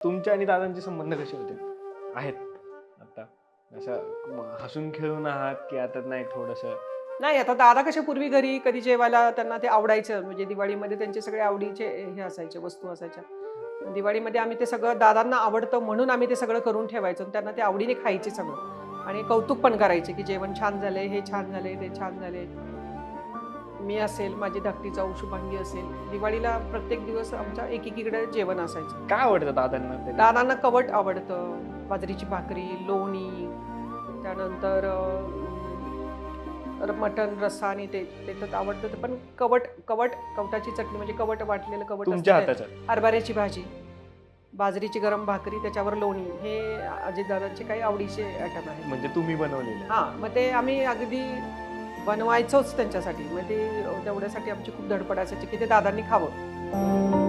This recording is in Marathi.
तुमच्या आणि दादांचे संबंध कसे होते आहेत आता? असं हसून खेळून आहात की आता नाही थोडस? नाही, आता दादा कसे पूर्वी घरी कधी जेवायला त्यांना ते आवडायचं. म्हणजे दिवाळीमध्ये त्यांचे सगळे आवडीचे हे असायचे, वस्तू असायच्या. दिवाळीमध्ये आम्ही ते सगळं दादांना आवडतं म्हणून आम्ही ते सगळं करून ठेवायचो आणि त्यांना ते आवडीने खायचे सगळं आणि कौतुक पण करायचे, की जेवण छान झालंय, हे छान झालंय, ते छान झालंय. मी असेल, माझी धाकटी जाऊ शुभांगी असेल, दिवाळीला प्रत्येक दिवस आमच्या एकीकडे जेवण असायचं. काय आवडतं दादांना तरी? दादांना कवट आवडतं, बाजरीची भाकरी, लोणी, त्यानंतर मटण रस्सा आणि ते ते तर आवडतं. पण कवटाची चटणी म्हणजे कवट वाटलेलं कवट तुमच्या असतं ते, हाताचं? हरभऱ्याची भाजी, बाजरीची गरम भाकरी, त्याच्यावर लोणी, हे अजितदादांचे काही आवडीचे आयटम आहेत. म्हणजे तुम्ही बनवलेले? हां, मग ते आम्ही अगदी बनवायचोच त्यांच्यासाठी. मग ते तेवढ्यासाठी आमची खूप धडपड असायची की ते दादांनी खावं.